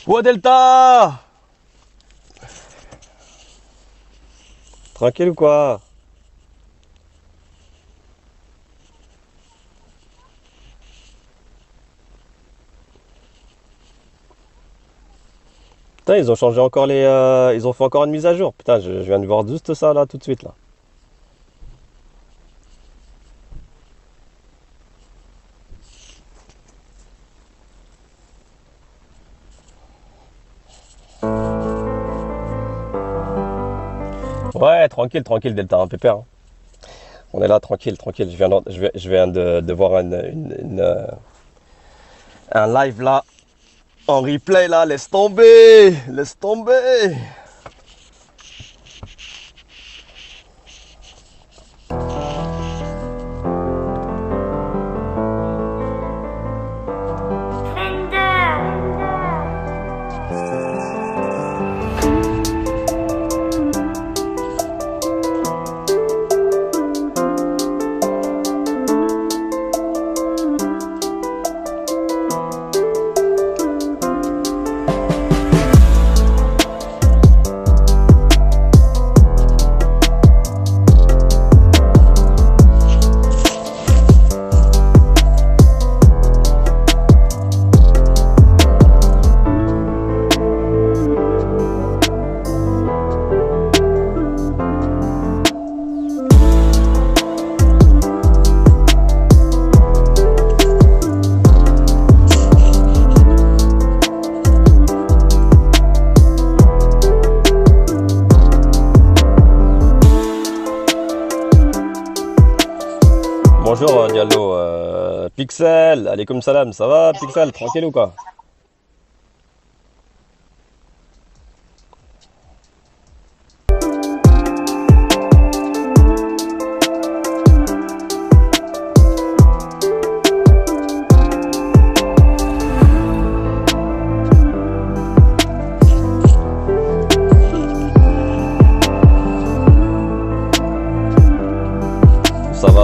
Oh Delta! Tranquille ou quoi? Putain, ils ont changé encore ils ont fait encore une mise à jour. Putain, je viens de voir juste ça là tout de suite là. Ouais, tranquille, tranquille Delta, un pépère, hein. On est là, tranquille, tranquille. Je viens de voir un live là, en replay là. Laisse tomber, laisse tomber. Bonjour Diallo, Pixel, alaikum salam, ça va Pixel, tranquille ou quoi?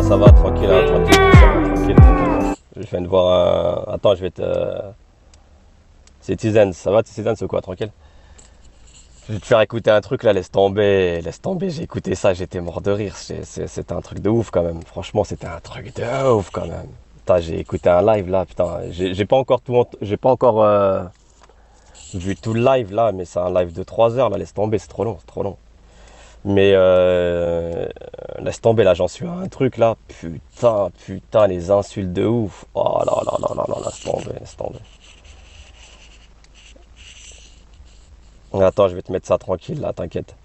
Ça va, tranquille, hein, tranquille, Pixel, tranquille, tranquille. Je viens de voir un... Attends, je vais te... Citizens, ça va Citizens ou quoi, tranquille? Je vais te faire écouter un truc là, laisse tomber, j'ai écouté ça, j'étais mort de rire, c'était un truc de ouf quand même, franchement c'était un truc de ouf quand même. Putain, j'ai écouté un live là, putain, j'ai pas encore j'ai pas encore vu tout le live là, mais c'est un live de 3 heures là, laisse tomber, c'est trop long, c'est trop long. Mais laisse tomber là, j'en suis à un truc là, putain, putain, les insultes de ouf, oh là là là là là, laisse tomber, laisse tomber. Attends, je vais te mettre ça tranquille là, t'inquiète.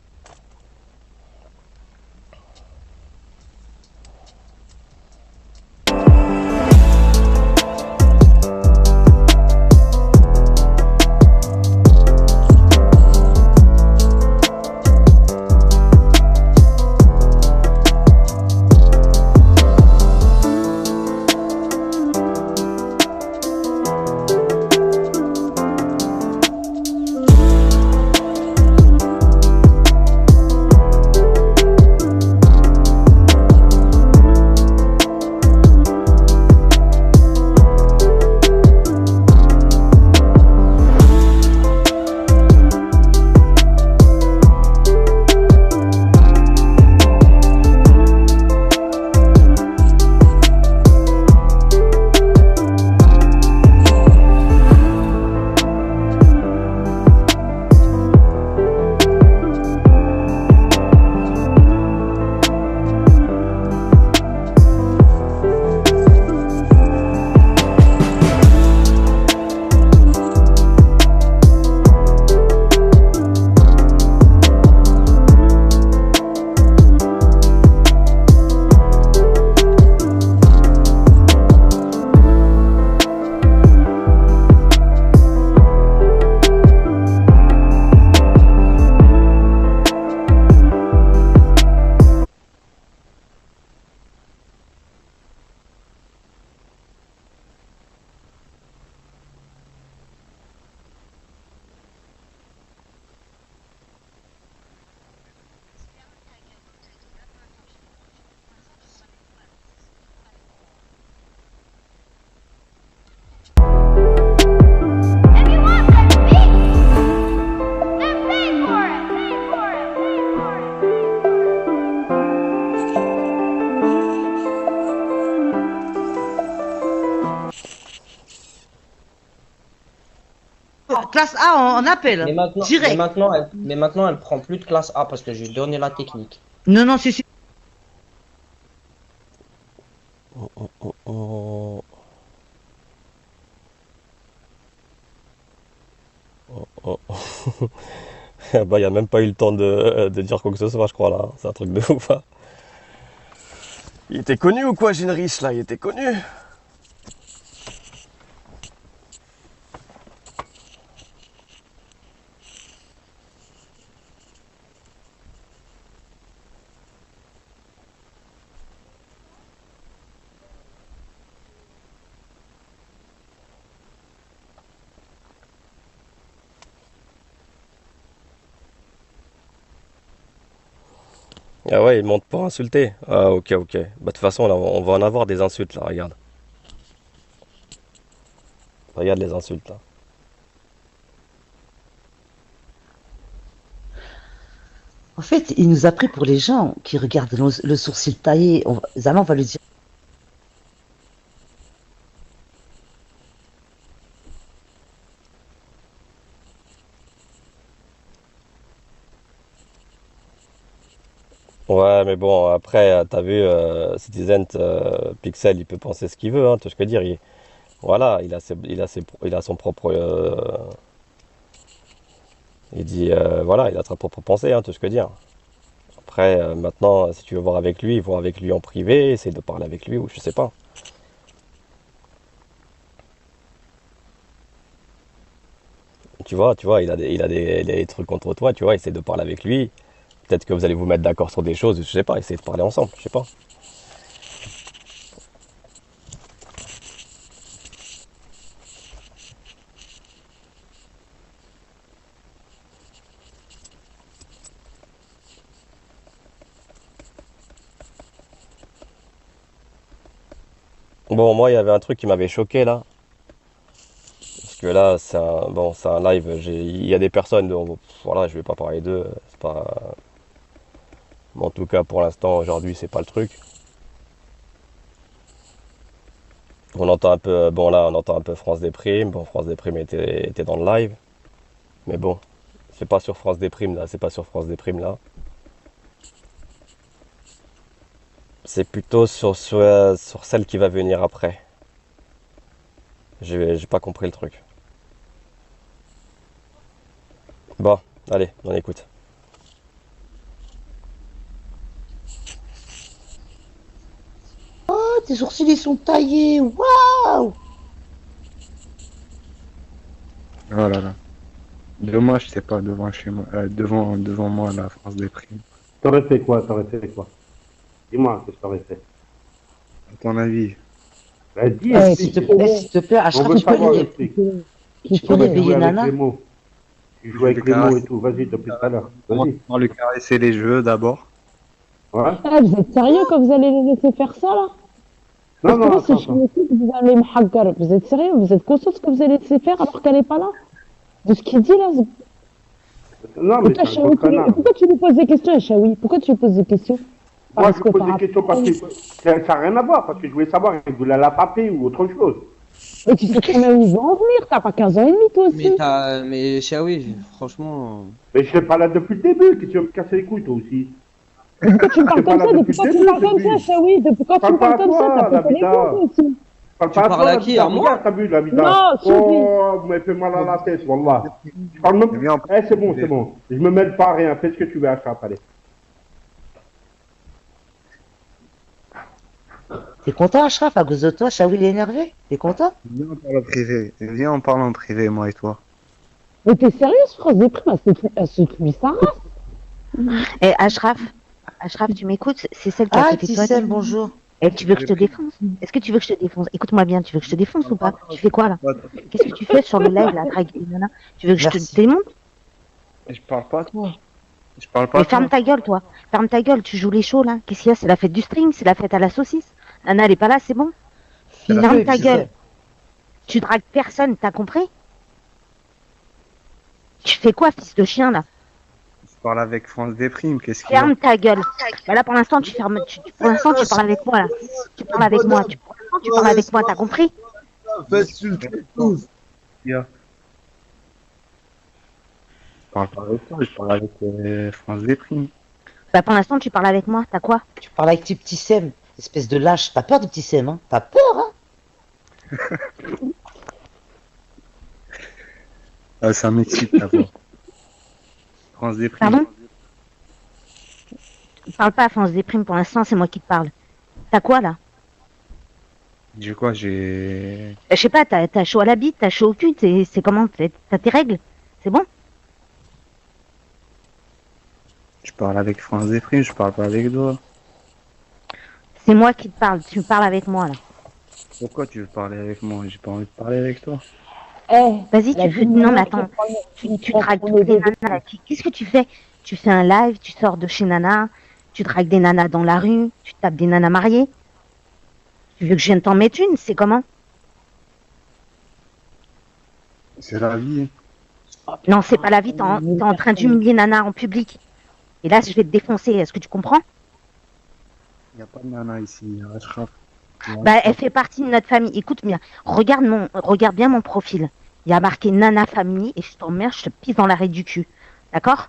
classe A en appel. Direct. Mais maintenant, elle prend plus de classe A parce que j'ai donné la technique. Non, non, c'est... Oh, oh, oh, oh. Oh, oh. Bah, il a même pas eu le temps de dire quoi que ce soit, je crois, là. C'est un truc de ouf, hein. Il était connu ou quoi, Ginrich, là? Il était connu? Ah ouais, il monte pour insulter. Ah, ok, ok. Bah, de toute façon, là, on va en avoir des insultes, là, regarde. Regarde les insultes, là. En fait, il nous a pris pour les gens qui regardent le sourcil taillé. Zama, on va lui dire. Ouais, mais bon, après, t'as vu, Citizen, Pixel, il peut penser ce qu'il veut, hein, tu vois ce que je veux dire. Voilà, il a son propre. Il dit, voilà, il a sa propre pensée, hein, tu vois ce que je veux dire. Après, maintenant, si tu veux voir avec lui, voir avec lui en privé, essaye de parler avec lui, ou je sais pas. Tu vois, des trucs contre toi, tu vois, essaye de parler avec lui. Peut-être que vous allez vous mettre d'accord sur des choses, je sais pas, essayez de parler ensemble, je sais pas. Bon, moi, il y avait un truc qui m'avait choqué là. Parce que là, c'est un live. Il y a des personnes, voilà, je vais pas parler d'eux. C'est pas, en tout cas, pour l'instant, aujourd'hui, c'est pas le truc. On entend un peu, bon là, on entend un peu France Déprime. Bon, France Déprime était dans le live. Mais bon, c'est pas sur France Déprime là, c'est pas sur France Déprime là. C'est plutôt sur celle qui va venir après. J'ai pas compris le truc. Bon, allez, on écoute. Oh, tes sourcils, ils sont taillés. Waouh! Oh là là. Dommage, c'est pas devant chez moi, devant moi la France des primes. T'aurais fait quoi? T'aurais fait quoi? Dis-moi ce que t'aurais fait. À ton avis, Ben, dis, S'il te plaît, on Achraf, veut tu peux savoir, les, explique. tu peux les payer Jouer avec Nana? les mots. Tu joues avec les mots et tout. Vas-y, depuis tout à l'heure. Vas-y. on lui caresser les cheveux d'abord. Ouais. Ah, vous êtes sérieux quand vous allez les laisser faire ça là? Non, Parce que non, là, c'est attends, chez attends. le que vous allez me hagar. Vous êtes sérieux? Vous êtes conscient de ce que vous allez laisser faire alors qu'elle n'est pas là? De ce qu'il dit là? Non, Et mais toi, c'est un Chaoui, gros connard. pourquoi tu lui poses des questions, Chaoui? Pourquoi tu lui poses des questions? Moi, Parce je que lui pose par des rapport questions parce que ça n'a rien à voir. Parce que je voulais savoir, il voulait la taper ou autre chose. Mais tu sais très bien où ils vont en venir, t'as pas 15 ans et demi toi aussi. Mais Xiaoui, franchement. Mais je suis pas là depuis le début. Que tu veux me casser les couilles, toi aussi? Mais pourquoi tu me parles T'es pas comme là ça? depuis Depuis quand le tu me parles début, comme ça, depuis. Chaoui? Depuis quand tu Parle me pas parles à comme ça? toi, T'as pété les Lamida. plombs toi aussi. Parle Tu pas parles à toi, qui, Lamida. à moi? Regarde, t'as vu, Lamida. Non, Chaoui. Oh, vous m'avez fait mal à la tête, wallah. Je parle même. Viens, Eh, c'est bon, c'est bon. Je me mêle pas à rien. Fais ce que tu veux, Achraf, allez. T'es content, Achraf, à cause de toi? Chaoui, il est énervé? T'es content? Viens, on parle en privé. Viens, on parle en privé, moi et toi. Mais t'es sérieux, ce France des primes, elle se tue sa race. Eh, Ashraf, tu m'écoutes? C'est celle qui a Ah, côté de toi. Tissem, bonjour. Eh, tu veux que je te défonce? Est-ce que tu veux que je te défonce? Écoute-moi bien, tu veux que je te défonce ou pas? Tu fais quoi là? Qu'est-ce que tu fais sur le live là, drague des nanas? Tu veux que je Merci. te démonte? Je parle pas à toi. Je parle pas Mais à toi. ferme ta gueule, toi. Ferme ta gueule, tu joues les shows là. Qu'est-ce qu'il y a? C'est la fête du string, c'est la fête à la saucisse. Nana, elle est pas là, c'est bon? Fille-le, Ferme ta Tissem. gueule. Tu dragues personne, t'as compris? Tu fais quoi, fils de chien là? Je parle avec France des primes. Qu'est-ce qu'il y a? Ferme ta gueule. Bah là, pour l'instant, tu fermes. Pour l'instant, tu parles avec moi là. Tu parles avec moi. Pour l'instant, tu parles avec moi, t'as compris? Il y a. parle pas avec toi, je parle avec France des Primes. Bah, pour l'instant, tu parles avec moi. T'as quoi? Tu parles avec tes petits Sem, espèce de lâche. T'as peur des petits Sem, hein? T'as peur, hein? Ah, ça m'excite d'abord. France des Primes. Pardon? Parle pas à France des Primes pour l'instant, c'est moi qui te parle. T'as quoi là? J'ai quoi? J'ai. Je sais pas, t'as chaud à la bite, t'as chaud au cul, c'est comment? T'as tes règles? C'est bon? Je parle avec France des Primes, je parle pas avec toi. C'est moi qui te parle, tu me parles avec moi là. Pourquoi tu veux parler avec moi? J'ai pas envie de parler avec toi. Eh, Vas-y, la tu fais. vie de Non, mais Nana, attends, tu tu dragues prends toutes les les nanas là. Qu'est-ce que tu fais? Tu fais un live, tu sors de chez Nana, tu dragues des nanas dans la rue, tu tapes des nanas mariées. Tu veux que je vienne t'en mettre une? C'est comment? C'est la vie. Non, c'est pas la vie, t'es en train d'humilier Nana en public. Et là, je vais te défoncer, est-ce que tu comprends? Il n'y a pas de nana ici, il y a Ashraf. Bah, elle fait partie de notre famille. Écoute bien, regarde bien mon profil. Il y a marqué Nana Family et je t'emmerde, je te pisse dans l'arrêt du cul. D'accord?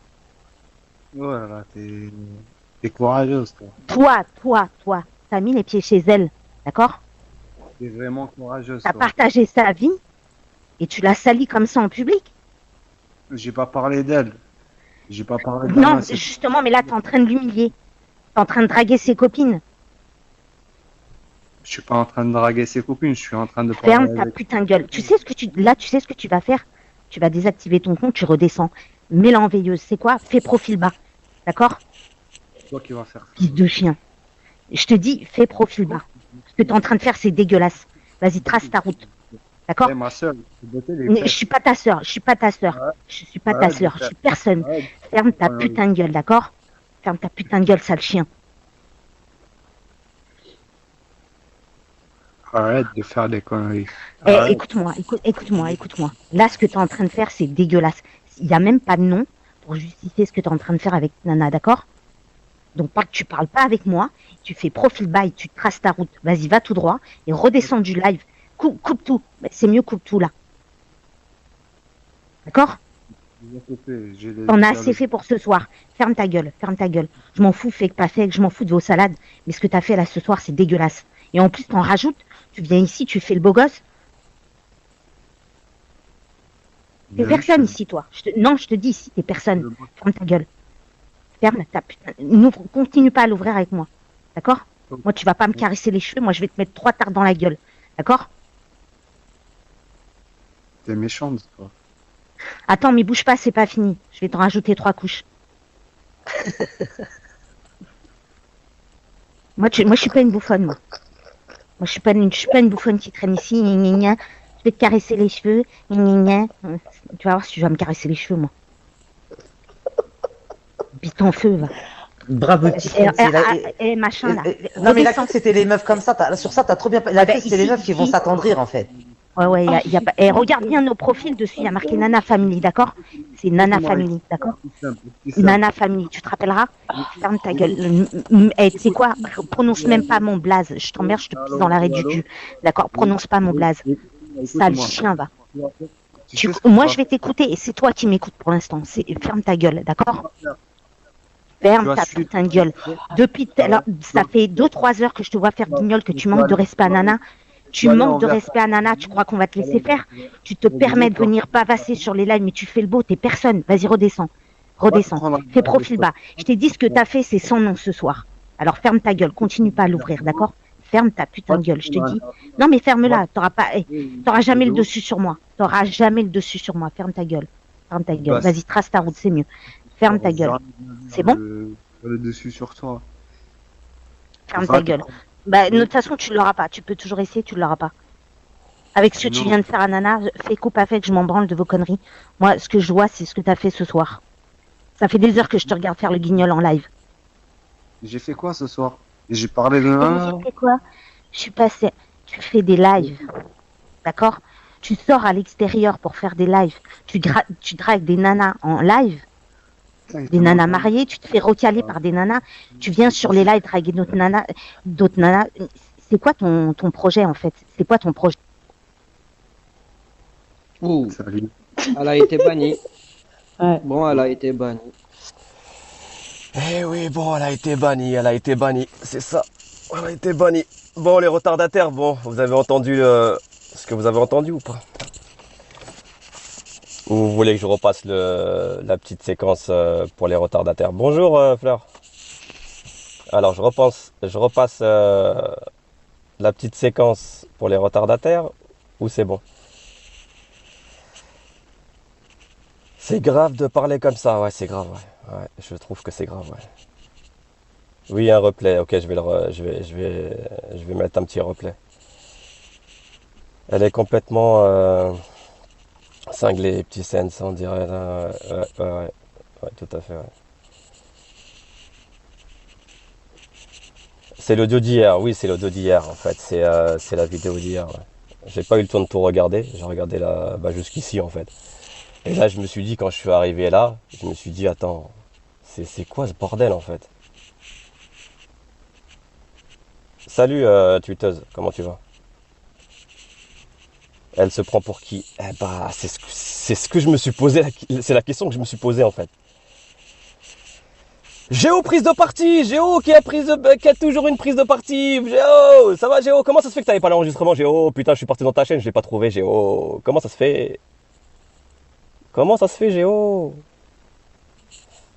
Oh là là, t'es courageuse, toi. Toi, t'as mis les pieds chez elle. D'accord? T'es vraiment courageuse, T'as toi. partagé sa vie et tu l'as salie comme ça en public? J'ai pas parlé d'elle. J'ai pas parlé de Non, Nana, c'est- justement, mais là, t'es en train de l'humilier. T'es en train de draguer ses copines. Je suis pas en train de draguer ses copines, je suis en train de parler Ferme ta avec... putain de gueule. Tu sais ce que tu vas faire? Tu vas désactiver ton compte, tu redescends. Mets-la en veilleuse. C'est quoi? Fais profil bas. D'accord? toi qui vas faire ça. Fils de chien. Je te dis, fais profil bas. Ce que tu es en train de faire, c'est dégueulasse. Vas-y, trace ta route. D'accord? Eh, ma soeur, Je suis pas ta sœur. Je suis pas ta sœur. Je suis pas ta sœur. Je suis personne. Ferme ta putain de gueule, d'accord? Ferme ta putain de gueule, sale chien. Arrête de faire des conneries. Eh, Arrête. écoute-moi. Là, ce que tu es en train de faire, c'est dégueulasse. Il n'y a même pas de nom pour justifier ce que tu es en train de faire avec Nana, d'accord? Donc, tu parles pas avec moi, tu fais profil bas et tu traces ta route. Vas-y, va tout droit et redescends du live. Coupe tout. C'est mieux, coupe tout là. D'accord? T'en as assez fait pour ce soir. Ferme ta gueule. Je m'en fous, fake pas fake, je m'en fous de vos salades. Mais ce que t'as fait là ce soir, c'est dégueulasse. Et en plus, t'en rajoutes. Tu viens ici, tu fais le beau gosse. T'es personne ici, toi. Non, je te dis ici, t'es personne. Ferme ta gueule. Ferme ta putain. Continue pas à l'ouvrir avec moi. D'accord? Moi, tu vas pas me caresser les cheveux. Moi, je vais te mettre 3 tartes dans la gueule. D'accord? T'es méchante, toi. Attends, mais bouge pas, c'est pas fini. Je vais t'en rajouter 3 couches. moi, je suis pas une bouffonne, moi. Moi, je suis pas une bouffonne qui traîne ici. Gna, gna, gna. Je vais te caresser les cheveux. Gna, gna, gna. Tu vas voir si tu vas me caresser les cheveux, moi. Bite en feu, va. Bravo, Tiffany. Machin, là. Non, mais la crainte, c'était les meufs comme ça. Sur ça, t'as trop bien. La crainte, c'était les meufs qui vont s'attendrir, en fait. Ouais, y a pas... regarde bien nos profils dessus, il y a marqué Nana Family, d'accord? C'est Nana Family, d'accord? Nana Family, tu te rappelleras? Ferme ta gueule. Tu sais quoi? Prononce même pas mon blaze. Je t'emmerde, je te pisse dans l'arrêt du cul. D'accord? Prononce pas mon blaze. Sale chien, va. Moi, je vais t'écouter et c'est toi qui m'écoutes pour l'instant. Ferme ta gueule, d'accord? Ferme ta putain de gueule. Depuis, alors, ça fait 2-3 heures que je te vois faire guignol, que tu manques de respect à Nana. Tu manques de respect à Nana, tu crois qu'on va te laisser faire? Tu te permets de venir bavasser sur les lives, mais tu fais le beau, t'es personne. Vas-y, redescends. Fais profil bas. Je t'ai dit ce que t'as fait, c'est sans nom ce soir. Alors ferme ta gueule, continue pas à l'ouvrir, d'accord? Ferme ta putain de gueule, je te dis. Non mais ferme-la, t'auras jamais le dessus sur moi. Ferme ta gueule. Vas-y, trace ta route, c'est mieux. Ferme ta gueule. C'est bon? Le dessus sur toi. Ferme ta gueule. Bah, de toute façon, tu l'auras pas. Tu peux toujours essayer, tu l'auras pas. Avec ce que tu viens de faire à Nana, fais coupe à fait que je m'en branle de vos conneries. Moi, ce que je vois, c'est ce que tu as fait ce soir. Ça fait des heures que je te regarde faire le guignol en live. J'ai fait quoi ce soir? J'ai parlé de Nana. Tu sais quoi? Je suis passée. Tu fais des lives. D'accord? Tu sors à l'extérieur pour faire des lives. Tu dragues des nanas en live. Des nanas mariées, tu te fais recaler par des nanas, tu viens sur les lives draguer d'autres nanas. C'est quoi ton projet en fait? C'est quoi ton projet? Ouh, elle a été bannie. Ouais. Bon, elle a été bannie. Eh oui, bon, elle a été bannie, c'est ça. Elle a été bannie. Bon, les retardataires, bon, vous avez entendu ce que vous avez entendu ou pas? Ou vous voulez que je repasse la petite séquence pour les retardataires? Bonjour Fleur. Alors je repasse la petite séquence pour les retardataires ou c'est bon? C'est grave de parler comme ça, ouais, c'est grave, ouais. Ouais, je trouve que c'est grave, ouais. Oui, un replay, ok, je vais mettre un petit replay. Elle est complètement cinglée, petit sens, on dirait. Là, ouais, tout à fait, ouais. C'est l'audio d'hier, oui, c'est l'audio d'hier, en fait, c'est la vidéo d'hier, ouais. J'ai pas eu le temps de tout regarder, j'ai regardé jusqu'ici, en fait. Et là, je me suis dit, quand je suis arrivé là, je me suis dit, attends, c'est quoi ce bordel, en fait? Salut, tweeteuse, comment tu vas? Elle se prend pour qui? Eh bah, c'est ce que je me suis posé, c'est la question que je me suis posée, en fait. Géo, prise de parti! Géo, qui a toujours une prise de parti! Géo! Ça va, Géo? Comment ça se fait que t'avais pas l'enregistrement, Géo? Putain, je suis parti dans ta chaîne, je l'ai pas trouvé, Géo. Comment ça se fait? Comment ça se fait, Géo?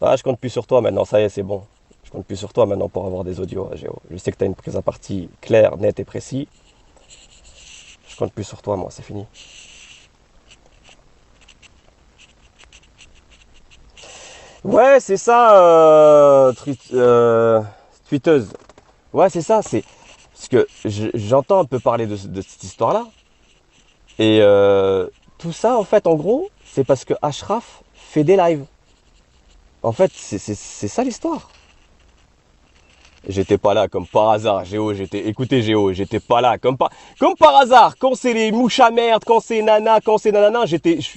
Ah, je compte plus sur toi maintenant, ça y est, c'est bon. Je compte plus sur toi maintenant pour avoir des audios, Géo. Je sais que t'as une prise à partie claire, nette et précise. Je compte plus sur toi, moi, c'est fini. Ouais, c'est ça, tweeteuse. Ouais, c'est ça, c'est parce que j'entends un peu parler de cette histoire-là. Et tout ça, en fait, en gros, c'est parce que Ashraf fait des lives. En fait, c'est ça l'histoire. J'étais pas là comme par hasard, Géo, écoutez Géo, j'étais pas là comme par hasard. Quand c'est les mouches à merde, quand c'est nana, quand c'est nanana,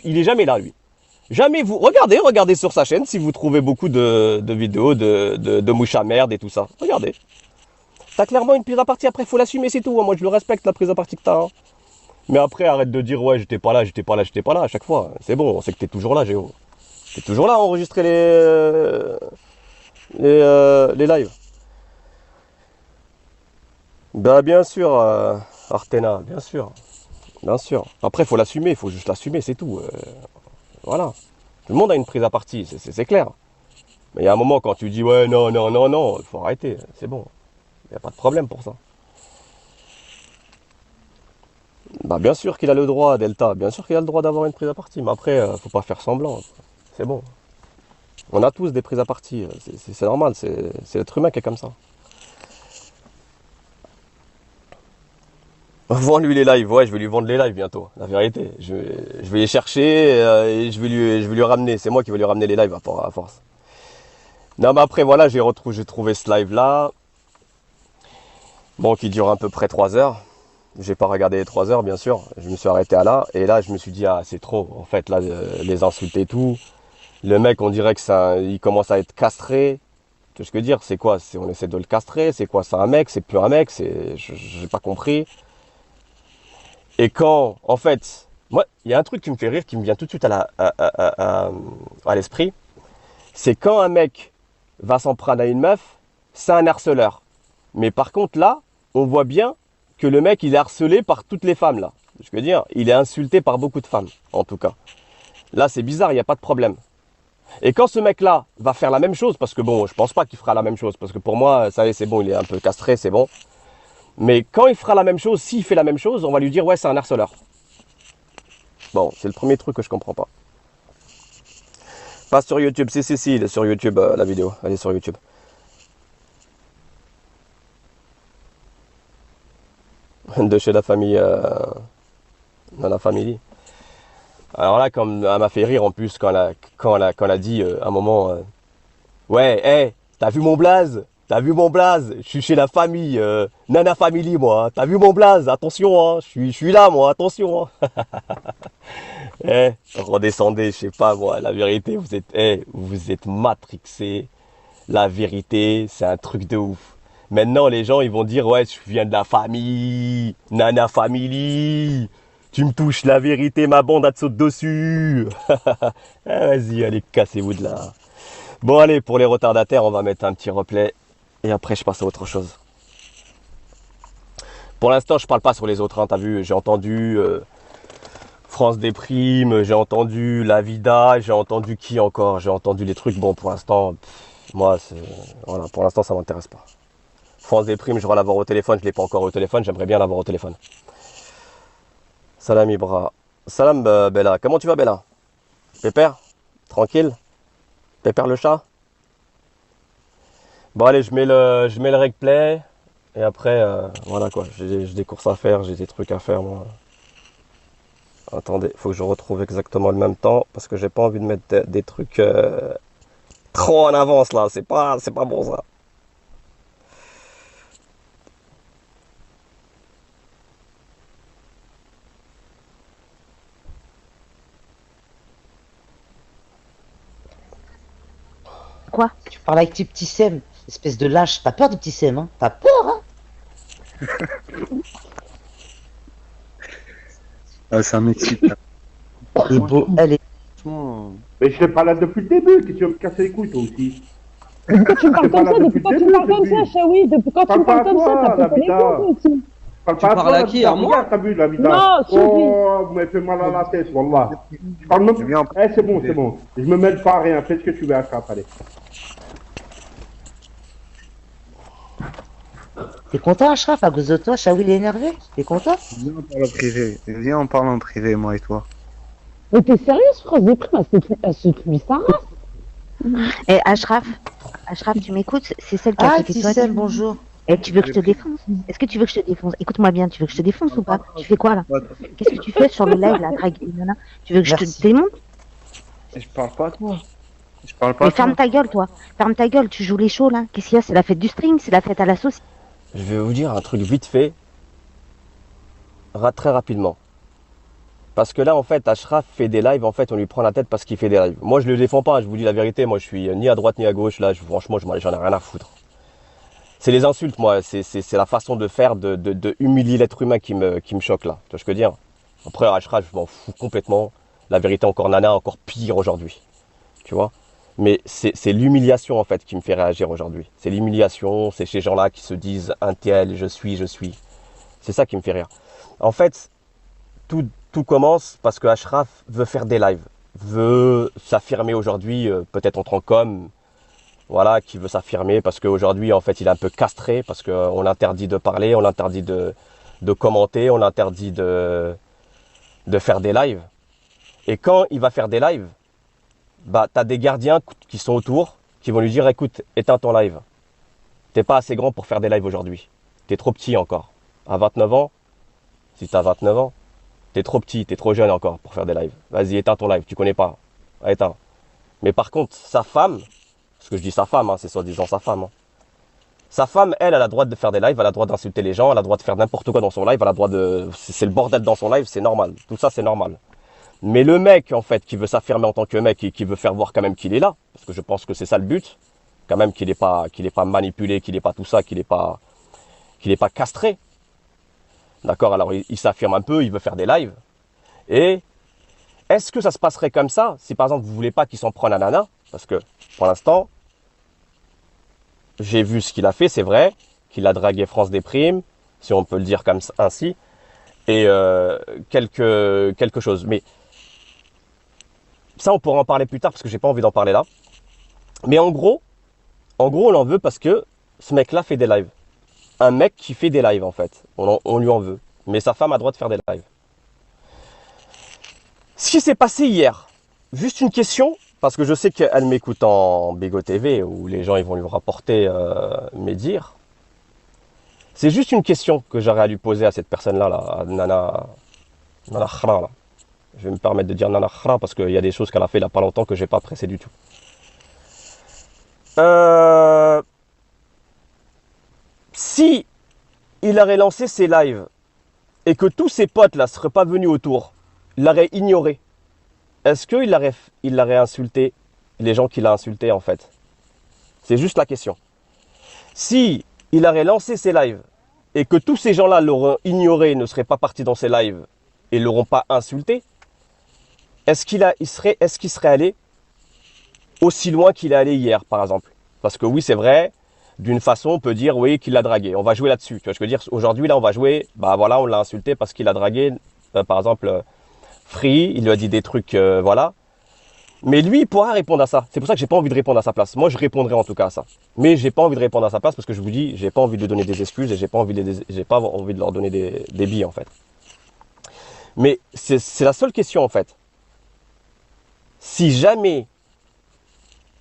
il est jamais là, lui. Jamais vous, regardez sur sa chaîne si vous trouvez beaucoup de vidéos de mouches à merde et tout ça. Regardez. T'as clairement une prise à partie, après faut l'assumer, c'est tout. Moi je le respecte, la prise à partie que t'as. Hein. Mais après arrête de dire ouais j'étais pas là à chaque fois. C'est bon, on sait que t'es toujours là, Géo. T'es toujours là à enregistrer les lives. Bah bien sûr, Artena, bien sûr. Bien sûr. Après faut l'assumer, il faut juste l'assumer, c'est tout. Voilà. Tout le monde a une prise à partie, c'est clair. Mais il y a un moment quand tu dis ouais non, il faut arrêter, c'est bon. Il n'y a pas de problème pour ça. Bah bien sûr qu'il a le droit, Delta, bien sûr qu'il a le droit d'avoir une prise à partie, mais après, faut pas faire semblant. C'est bon. On a tous des prises à partie, c'est normal, c'est l'être humain qui est comme ça. Vends-lui les lives, ouais, je vais lui vendre les lives bientôt, la vérité. Je vais les chercher et je vais lui ramener. C'est moi qui vais lui ramener les lives à force. Non mais après voilà, j'ai trouvé ce live là. Bon, qui dure à peu près 3 heures. J'ai pas regardé les 3 heures bien sûr. Je me suis arrêté à là. Et là je me suis dit ah c'est trop. En fait là les insultes et tout. Le mec on dirait que il commence à être castré. Tu vois ce que je veux dire? C'est quoi? On essaie de le castrer, c'est quoi? C'est un mec, c'est plus un mec, j'ai pas compris. Et quand, en fait, moi, il y a un truc qui me fait rire, qui me vient tout de suite à l'esprit, c'est quand un mec va s'en prendre à une meuf, c'est un harceleur. Mais par contre, là, on voit bien que le mec, il est harcelé par toutes les femmes, là. Je veux dire, il est insulté par beaucoup de femmes, en tout cas. Là, c'est bizarre, il n'y a pas de problème. Et quand ce mec-là va faire la même chose, parce que bon, je pense pas qu'il fera la même chose, parce que pour moi, ça y est, c'est bon, il est un peu castré, c'est bon. Mais quand il fera la même chose, s'il fait la même chose, on va lui dire ouais c'est un harceleur. Bon, c'est le premier truc que je comprends pas. Pas sur YouTube, si, il est sur YouTube la vidéo, elle est sur YouTube. De chez la famille, dans la famille. Alors là, comme elle m'a fait rire en plus quand elle a dit à un moment, ouais, hé, t'as vu mon blaze? T'as vu mon blaze? Je suis chez la famille, Nana Family, moi. Hein. T'as vu mon blaze? Attention, hein. Je suis là, moi. Attention. Hein. Redescendez, je sais pas, moi. La vérité, vous êtes matrixés. La vérité, c'est un truc de ouf. Maintenant, les gens, ils vont dire, ouais, je viens de la famille, Nana Family. Tu me touches la vérité, ma bande, elle te saute dessus. Ah, vas-y, allez, cassez-vous de là. Bon, allez, pour les retardataires, on va mettre un petit replay. Et après, je passe à autre chose. Pour l'instant, je parle pas sur les autres, hein, t'as vu, j'ai entendu France Déprime, j'ai entendu La Vida, j'ai entendu qui encore? J'ai entendu les trucs, bon, pour l'instant, moi, voilà, pour l'instant, ça m'intéresse pas. France Déprime, je vais l'avoir au téléphone, je l'ai pas encore au téléphone, j'aimerais bien l'avoir au téléphone. Salam Ibra. Salam Bella, comment tu vas Bella? Pépère? Tranquille? Pépère le chat? Bon allez, je mets le replay. Et après, voilà quoi, j'ai des courses à faire, j'ai des trucs à faire moi. Attendez, faut que je retrouve exactement le même temps, parce que j'ai pas envie de mettre des trucs trop en avance là, c'est pas bon ça. Quoi? Tu parles avec tes petits Sem, espèce de lâche. T'as peur des petits Sem, hein? T'as peur, hein? Ah, ça m'excite. Elle est beau, elle est. Franchement, Mais je t'ai pas là depuis le début, que tu vas me casser les couilles toi aussi. Mais pourquoi tu me parles C'est pas comme là ça? depuis Depuis quand le tu me parles début, comme ça, depuis. Chaoui? Depuis quand tu Parle me pas parles à comme ça? toi, T'as pété les Lamida. couilles, toi aussi. Parle Tu pas à parles toi, à qui, Lamida. à moi? Regarde, t'as vu la vida. Non, Oh, vous m'avez fait mal à la tête, wallah. Tu parles même. Eh, c'est bon, c'est bon. Je me mêle pas à rien, fais ce que tu veux à ça, allez. T'es content, Ashraf, à cause de toi? Shaoui, il est énervé? T'es content? viens, on parle en privé. Viens, on parle en privé, moi et toi. mais t'es sérieuse, France Déprime? Elle se tue sa race. Eh, Ashraf, tu m'écoutes? C'est celle qui a Ah, côté de petit toi. Sem, bonjour. Eh, tu veux que je te défonce? Est-ce que tu veux que je te défonce? Écoute-moi bien, tu veux que je te défonce ou pas? Tu fais quoi là? Qu'est-ce que tu fais sur le live là, drague nana? Tu veux que je Merci. te démonte? Je parle pas à toi. Je parle pas Mais à toi. ferme ta gueule, toi. Ferme ta gueule, tu joues les shows là. Qu'est-ce qu'il y a? C'est la fête du string, c'est la fête à la sauce. Je vais vous dire un truc vite fait, très rapidement. Parce que là, en fait, Ashraf fait des lives, en fait, on lui prend la tête parce qu'il fait des lives. Moi, je le défends pas, je vous dis la vérité, moi, je suis ni à droite ni à gauche, là, franchement, j'en ai rien à foutre. C'est les insultes, moi, c'est la façon de faire, de humilier l'être humain qui me choque, là. Tu vois ce que je veux dire? Après, Ashraf, je m'en fous complètement. La vérité, encore Nana, encore pire aujourd'hui. Tu vois? Mais c'est l'humiliation, en fait, qui me fait réagir aujourd'hui. C'est l'humiliation, c'est ces gens-là qui se disent un tel, je suis. C'est ça qui me fait rire. En fait, tout commence parce que Ashraf veut faire des lives, veut s'affirmer aujourd'hui, peut-être en tant qu'homme, voilà, qui veut s'affirmer parce qu'aujourd'hui, en fait, il est un peu castré parce qu'on l'interdit de parler, on l'interdit de commenter, on l'interdit de faire des lives. Et quand il va faire des lives, bah, t'as des gardiens qui sont autour, qui vont lui dire, écoute, éteins ton live. T'es pas assez grand pour faire des lives aujourd'hui. T'es trop petit encore. À 29 ans, si t'as 29 ans, t'es trop petit, t'es trop jeune encore pour faire des lives. Vas-y, éteins ton live, tu connais pas. Éteins. Mais par contre, sa femme, parce que je dis sa femme, hein, c'est soi-disant sa femme. Hein. Sa femme, elle a le droit de faire des lives, elle a le droit d'insulter les gens, elle a le droit de faire n'importe quoi dans son live, elle a le droit de... C'est le bordel dans son live, c'est normal. Tout ça, c'est normal. Mais le mec, en fait, qui veut s'affirmer en tant que mec et qui veut faire voir quand même qu'il est là, parce que je pense que c'est ça le but, quand même qu'il n'est pas manipulé, qu'il n'est pas tout ça, qu'il n'est pas castré. D'accord, alors il s'affirme un peu, il veut faire des lives. Et est-ce que ça se passerait comme ça si par exemple vous voulez pas qu'il s'en prenne à Nana? Parce que pour l'instant, j'ai vu ce qu'il a fait, c'est vrai, qu'il a dragué France Déprime, si on peut le dire comme ainsi, et quelque chose. Mais ça, on pourra en parler plus tard parce que j'ai pas envie d'en parler là. Mais en gros, on en veut parce que ce mec-là fait des lives. Un mec qui fait des lives en fait. On lui en veut. Mais sa femme a le droit de faire des lives. Ce qui s'est passé hier, juste une question, parce que je sais qu'elle m'écoute en Bigo TV où les gens ils vont lui rapporter mes dires. C'est juste une question que j'aurais à lui poser à cette personne-là, là, à Nana Khra, là. Je vais me permettre de dire Nana Khra parce qu'il y a des choses qu'elle a fait il n'y a pas longtemps que je n'ai pas apprécié du tout. Si il aurait lancé ses lives et que tous ses potes là seraient pas venus autour, il l'aurait ignoré. Est-ce qu'il l'aurait insulté, les gens qu'il a insultés en fait? C'est juste la question. Si il aurait lancé ses lives et que tous ces gens-là l'auraient ignoré, ne seraient pas partis dans ses lives et l'auront pas insulté, est-ce qu'il serait allé aussi loin qu'il est allé hier, par exemple? Parce que oui, c'est vrai, d'une façon, on peut dire oui qu'il l'a dragué. On va jouer là-dessus. Tu vois, je veux dire, aujourd'hui, là, on va jouer, bah voilà, on l'a insulté parce qu'il a dragué, par exemple, Free, il lui a dit des trucs, voilà. Mais lui, il pourra répondre à ça. C'est pour ça que j'ai pas envie de répondre à sa place. Moi, je répondrai en tout cas à ça. Mais j'ai pas envie de répondre à sa place parce que je vous dis, j'ai pas envie de lui donner des excuses et j'ai pas envie de leur donner des billes, en fait. Mais c'est la seule question, en fait. Si jamais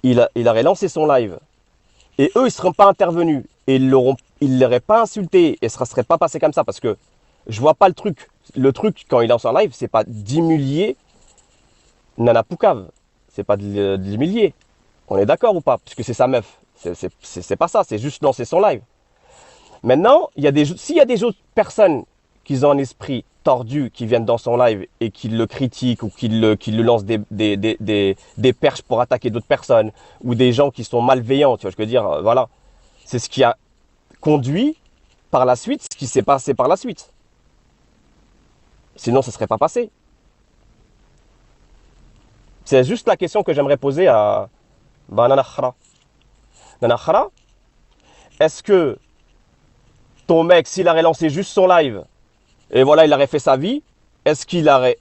il aurait lancé son live et eux, ils ne seraient pas intervenus et ils l'auraient pas insulté et ça ne serait pas passé comme ça parce que je vois pas le truc. Le truc, quand il lance un live, c'est pas d'humilier Nana Poucave. C'est pas de l'humilier. On est d'accord ou pas? Puisque c'est sa meuf. C'est pas ça, c'est juste lancer son live. Maintenant, s'il y a des autres personnes qui ont un esprit tordu, qui viennent dans son live et qui le critiquent ou qui le lancent des perches pour attaquer d'autres personnes ou des gens qui sont malveillants, tu vois, je veux dire, voilà. C'est ce qui a conduit par la suite ce qui s'est passé par la suite. Sinon, ça ne serait pas passé. C'est juste la question que j'aimerais poser à Nana Khara. Nana Khara, est-ce que ton mec, s'il aurait lancé juste son live, et voilà, il aurait fait sa vie, est-ce qu'il aurait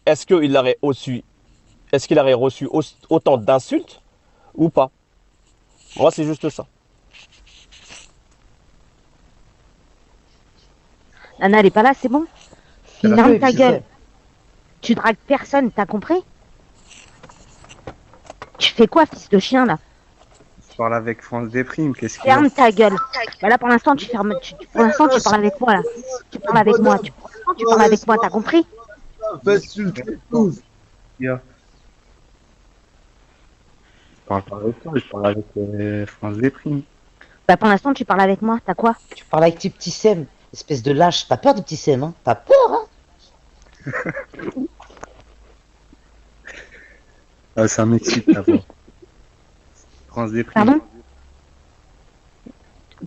reçu autant d'insultes ou pas? Moi, c'est juste ça. Nana, elle est pas là, c'est bon? Fille, Ferme ta puis gueule. Tu dragues personne, t'as compris? Tu fais quoi, fils de chien, là? Je parle avec France Déprime, qu'est-ce qu'il y a? Ferme ta gueule. Bah là, pour l'instant, tu parles avec moi, là. Tu parles avec moi. Tu parles avec moi, t'as compris? Je parle pas avec toi, je parle avec France Déprime. Bah pour l'instant, tu parles avec moi, t'as quoi? tu parles avec tes petits Sem, espèce de lâche. T'as peur des petits Sem, hein? T'as peur, hein? Ah, ça m'excite d'abord. France Déprime. Pardon?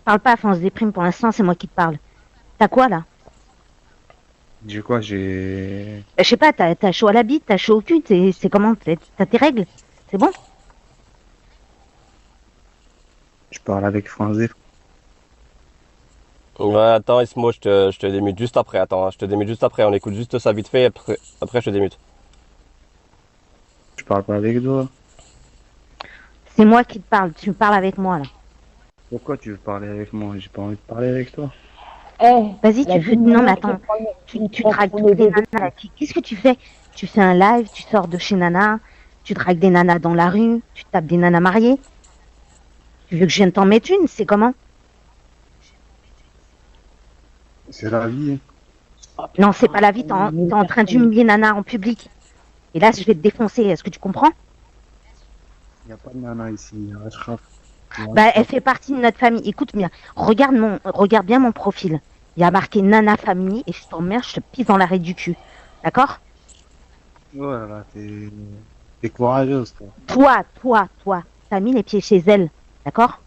Parle pas à France Déprime, pour l'instant, c'est moi qui te parle. T'as quoi, là? J'ai quoi? J'ai. Je sais pas, t'as chaud à la bite, t'as chaud au cul, c'est comment? T'as tes règles? C'est bon? Je parle avec France Déprime. Ouais, attends, Ismo, je te démute juste après. Attends, hein, je te démute juste après. On écoute juste ça vite fait. Après je te démute. Je parle pas avec toi. C'est moi qui te parle, tu parles avec moi, là. Pourquoi tu veux parler avec moi? J'ai pas envie de parler avec toi. Vas-y, tu fais... Non, mais attends, tu dragues toutes les nanas, là. Qu'est-ce que tu fais? Tu fais un live, tu sors de chez Nana, tu dragues des nanas dans la rue, tu tapes des nanas mariées. Tu veux que je vienne t'en mettre une? C'est comment? C'est la vie. Non, c'est pas la vie, t'es en train d'humilier Nana en public. Et là, je vais te défoncer, est-ce que tu comprends? Il n'y a pas de nana ici, il y a Ashraf. Bah, elle fait partie de notre famille. Écoute bien, regarde bien mon profil. Il y a marqué Nana Family et je t'emmerde, je te pisse dans l'arrêt du cul. D'accord? Voilà, t'es courageuse, toi. Toi, t'as mis les pieds chez elle. D'accord?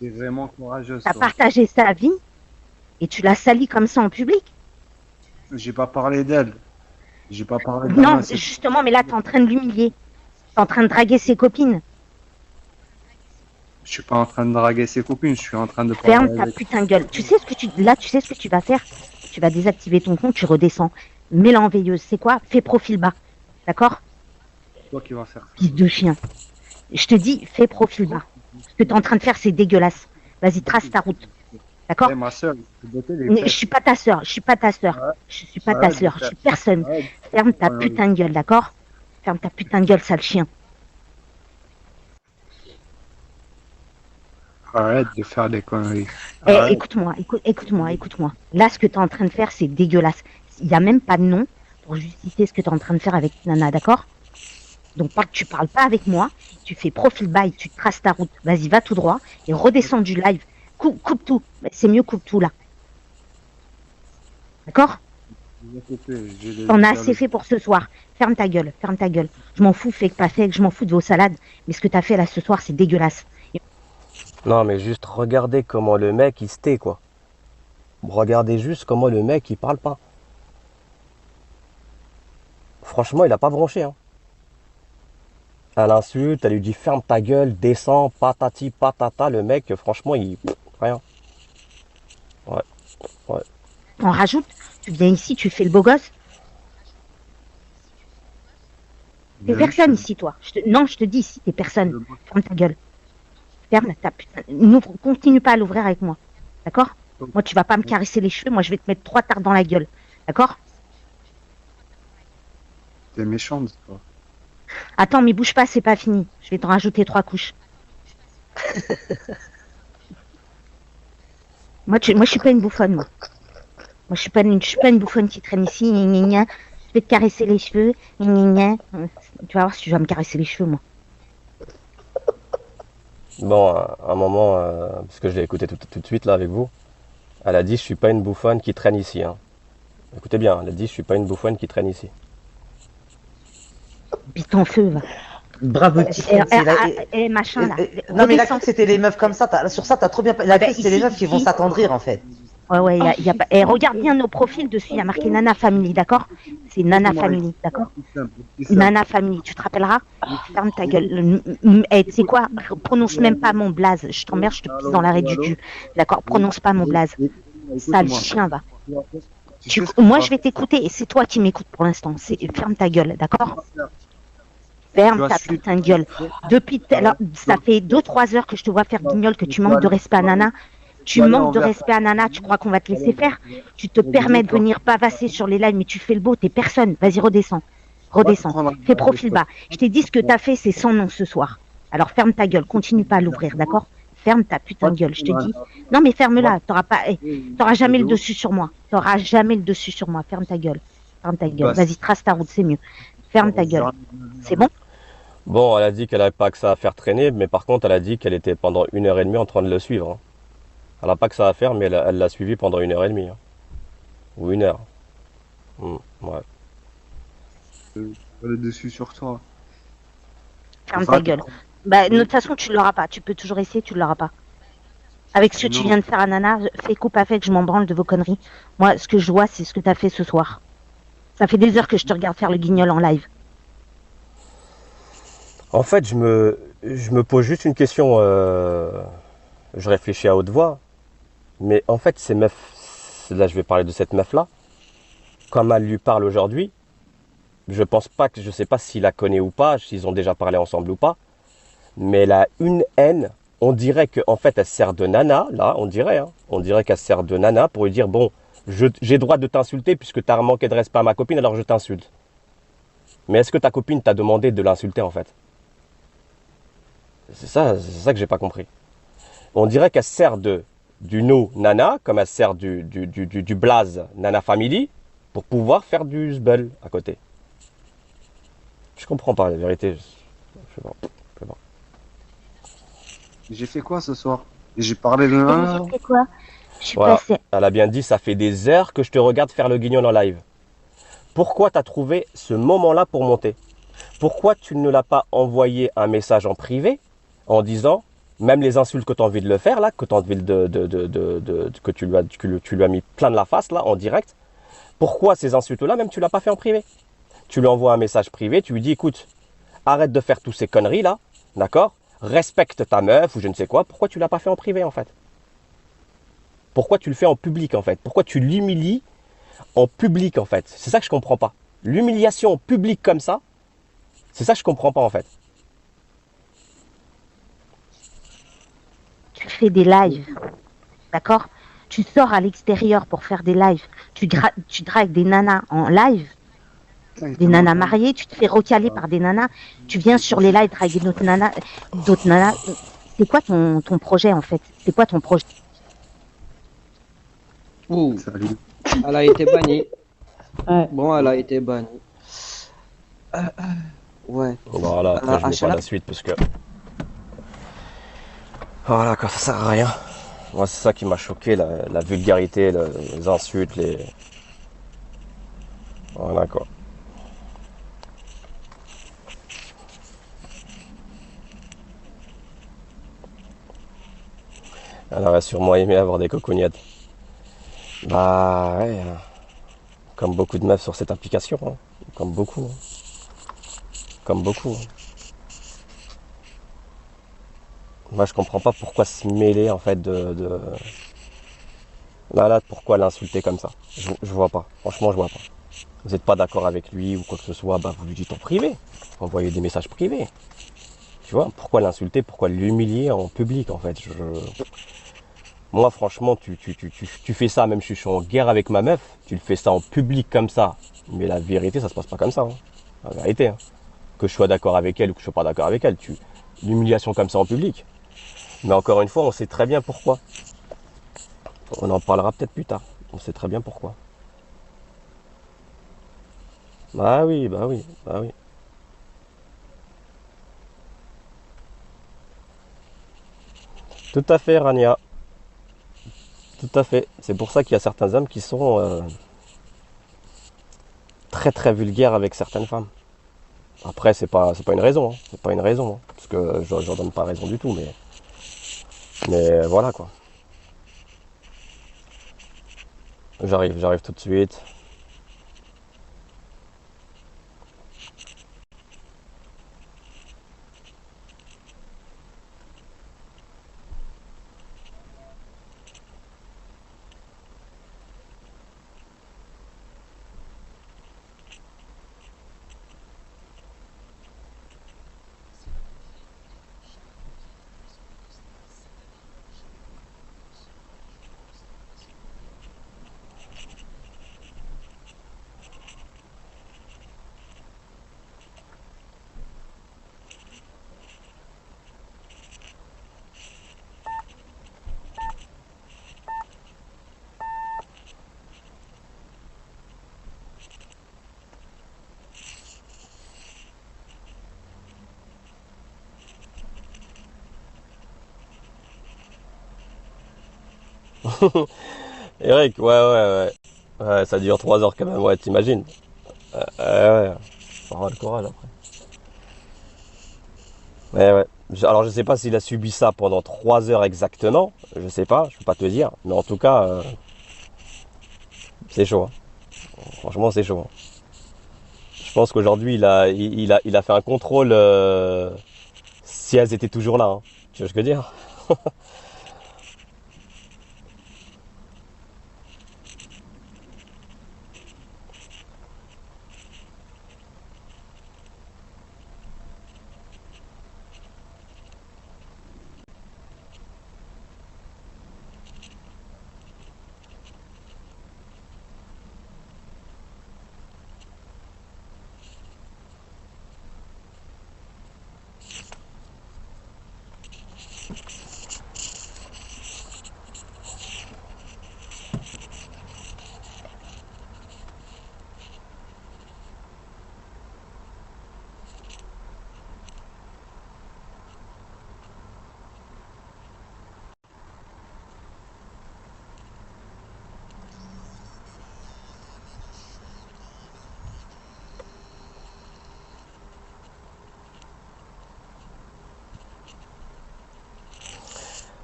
T'es vraiment courageuse, T'as toi. partagé sa vie et tu l'as salie comme ça en public? J'ai pas parlé d'elle. J'ai pas parlé de Non, Nana, c'est- justement, mais là, t'es en train de l'humilier. T'es en train de draguer ses copines. Je suis pas en train de draguer ses copines, je suis en train de parler Ferme ta avec... putain de gueule. Tu sais ce que tu vas faire? Tu vas désactiver ton compte, tu redescends. Mets-la en veilleuse. C'est quoi? Fais profil bas. D'accord? toi qui vas faire ça. Fils de chien. Je te dis, fais profil bas. Ce que t'es en train de faire, c'est dégueulasse. Vas-y, trace ta route. D'accord? Eh, ma soeur, je peux botter les Mais je fesses. suis pas ta sœur. Je suis pas ta sœur. Je suis pas ta sœur. Je suis personne. Arrête. Ferme ta putain de gueule, d'accord? Ferme ta putain de gueule, sale chien. Arrête de faire des conneries. Eh, Arrête. écoute-moi. Là, ce que tu es en train de faire, c'est dégueulasse. Il n'y a même pas de nom pour justifier ce que tu es en train de faire avec Nana, d'accord? Donc, tu parles pas avec moi, tu fais profil bas et tu traces ta route. Vas-y, va tout droit et redescends du live. Coupe tout. C'est mieux, coupe tout là. D'accord? T'en as assez fait pour ce soir. Ferme ta gueule. Je m'en fous, fake pas fake, je m'en fous de vos salades. Mais ce que t'as fait là ce soir, c'est dégueulasse. Non, mais juste regardez comment le mec il se tait, quoi. Regardez juste comment le mec il parle pas. Franchement, il a pas bronché, hein. Elle l'insulte, elle lui dit ferme ta gueule, descends, patati patata. Le mec, franchement, il. Rien. Ouais, ouais. On rajoute, tu viens ici, tu fais le beau gosse. T'es personne ici, toi. Non, je te dis ici, t'es personne. Ferme ta gueule. Ferme ta putain. Continue pas à l'ouvrir avec moi. D'accord? Moi, tu vas pas me caresser les cheveux. Moi, je vais te mettre 3 tartes dans la gueule. D'accord? T'es méchante, toi. Attends, mais bouge pas, c'est pas fini. Je vais t'en rajouter 3 couches. moi, je suis pas une bouffonne, moi. Moi, je suis pas une bouffonne qui traîne ici. Gna, gna, gna. Je vais te caresser les cheveux. Gna, gna, gna. Tu vas voir si tu vas me caresser les cheveux, moi. Bon, à un moment, parce que je l'ai écouté tout de suite là avec vous, elle a dit je suis pas une bouffonne qui traîne ici, hein. Écoutez bien, elle a dit je suis pas une bouffonne qui traîne ici. Bite en feu, va. Bravo, petit frère. Machin, là. Non, mais il a cru que c'était les meufs comme ça. Sur ça, t'as trop bien. Il a cru que c'était les meufs qui vont s'attendrir, en fait. Ouais, y a pas. Regarde bien nos profils dessus, il y a marqué Nana Family, d'accord? C'est Nana Family, d'accord? Nana Family, tu te rappelleras? Ferme ta gueule. Tu sais quoi? Prononce même pas mon blaze. Je t'emmerde, je te pisse dans l'arrêt du cul. D'accord? Prononce pas mon blaze. Sale chien, va. Moi, je vais t'écouter et c'est toi qui m'écoutes pour l'instant. Ferme ta gueule, d'accord? Ferme ta putain de gueule. Depuis, ça fait 2-3 heures que je te vois faire guignol, que tu manques de respect à Nana. Tu manques de respect à Nana, tu crois qu'on va te laisser faire? Tu te permets de venir bavasser sur les lives, mais tu fais le beau, t'es personne. Vas-y, redescends. Redescends. Fais profil bas. Je t'ai dit ce que t'as fait, c'est sans nom ce soir. Alors ferme ta gueule, continue pas à l'ouvrir, d'accord? Ferme ta putain de gueule, je te dis. Non, mais ferme-la. T'auras jamais le dessus sur moi. T'auras jamais le dessus sur moi. Ferme ta gueule. Ferme ta gueule. Vas-y, trace ta route, c'est mieux. Ferme ta gueule. C'est bon? Bon, elle a dit qu'elle n'avait pas que ça à faire traîner, mais par contre, elle a dit qu'elle était pendant 1h30 en train de le suivre, hein. Elle n'a pas que ça à faire, mais elle l'a suivi pendant 1h30, hein. Ou 1 heure. Ouais. Le dessus sur toi. Ferme ta gueule. Bah, de toute façon, tu ne l'auras pas. Tu peux toujours essayer, tu ne l'auras pas. Avec ce que tu viens de faire à Nana, fais coupe à fait que je m'en branle de vos conneries. Moi, ce que je vois, c'est ce que tu as fait ce soir. Ça fait des heures que je te regarde faire le guignol en live. En fait, je me pose juste une question. Je réfléchis à haute voix. Mais en fait, ces meufs, là, je vais parler de cette meuf-là. Comme elle lui parle aujourd'hui, je pense pas que, je sais pas s'il la connaît ou pas, s'ils ont déjà parlé ensemble ou pas. Mais elle a une haine. On dirait qu'en fait, elle sert de nana, là, on dirait. Hein, on dirait qu'elle sert de nana pour lui dire, bon, j'ai droit de t'insulter puisque tu as manqué de respect à ma copine, alors je t'insulte. Mais est-ce que ta copine t'a demandé de l'insulter, en fait? C'est ça que j'ai pas compris. On dirait qu'elle sert du no nana, comme elle sert du blaze nana family, pour pouvoir faire du zbel à côté. Je comprends pas, la vérité. Je sais pas. J'ai fait quoi ce soir? J'ai parlé de nana. J'ai fait quoi? Je suis Voilà. passée. Elle a bien dit, ça fait des heures que je te regarde faire le guignol en live. Pourquoi t'as trouvé ce moment-là pour monter? Pourquoi tu ne l'as pas envoyé un message en privé en disant, même les insultes que tu as envie de le faire là, que tu as envie que tu lui as mis plein de la face là en direct, pourquoi ces insultes-là, même tu l'as pas fait en privé? Tu lui envoies un message privé, tu lui dis, écoute, arrête de faire toutes ces conneries là, d'accord? Respecte ta meuf ou je ne sais quoi. Pourquoi tu l'as pas fait en privé en fait? Pourquoi tu le fais en public en fait? Pourquoi tu l'humilies en public en fait? C'est ça que je comprends pas. L'humiliation en public comme ça, c'est ça que je comprends pas en fait. Tu fais des lives, d'accord? Tu sors à l'extérieur pour faire des lives. Tu dragues des nanas en live, des nanas mariées. Tu te fais recaler par des nanas. Tu viens sur les lives draguer d'autres nanas. C'est quoi ton projet en fait? C'est quoi ton projet? Ouh, Salut. elle a été bannie. Ouais. Bon, elle a été bannie. Ouais. Voilà, après je vous Achala. parle la suite parce que... Voilà, quoi, ça sert à rien. Moi, c'est ça qui m'a choqué, la vulgarité, les insultes, les... Voilà, quoi. Elle aurait sûrement aimé avoir des cocognettes. Bah, ouais. Comme beaucoup de meufs sur cette application, hein. Comme beaucoup. Hein. Comme beaucoup. Hein. Moi, je comprends pas pourquoi se mêler, en fait, Là, pourquoi l'insulter comme ça? Je vois pas. Franchement, je vois pas. Vous n'êtes pas d'accord avec lui ou quoi que ce soit, bah vous lui dites en privé. Envoyez des messages privés. Tu vois, pourquoi l'insulter? Pourquoi l'humilier en public, en fait? Moi, franchement, tu fais ça, même si je suis en guerre avec ma meuf, tu le fais ça en public comme ça. Mais la vérité, ça se passe pas comme ça. Hein. La vérité. Hein. Que je sois d'accord avec elle ou que je sois pas d'accord avec elle. L'humiliation comme ça en public. Mais encore une fois, on sait très bien pourquoi. On en parlera peut-être plus tard. On sait très bien pourquoi. Bah oui, bah oui, bah oui. Tout à fait, Rania. Tout à fait. C'est pour ça qu'il y a certains hommes qui sont très très vulgaires avec certaines femmes. Après, c'est pas une raison. Hein. C'est pas une raison. Hein. Parce que je n'en donne pas raison du tout. Mais voilà quoi. J'arrive tout de suite. Eric, ouais. Ouais, ça dure 3 heures quand même, ouais, t'imagines. Ouais. Faut avoir le courage après. Ouais. Alors je sais pas s'il a subi ça pendant 3 heures exactement, je sais pas, je peux pas te dire, mais en tout cas, c'est chaud. Hein. Franchement, c'est chaud. Hein. Je pense qu'aujourd'hui, il a fait un contrôle si elles étaient toujours là. Hein. Tu vois ce que je veux dire?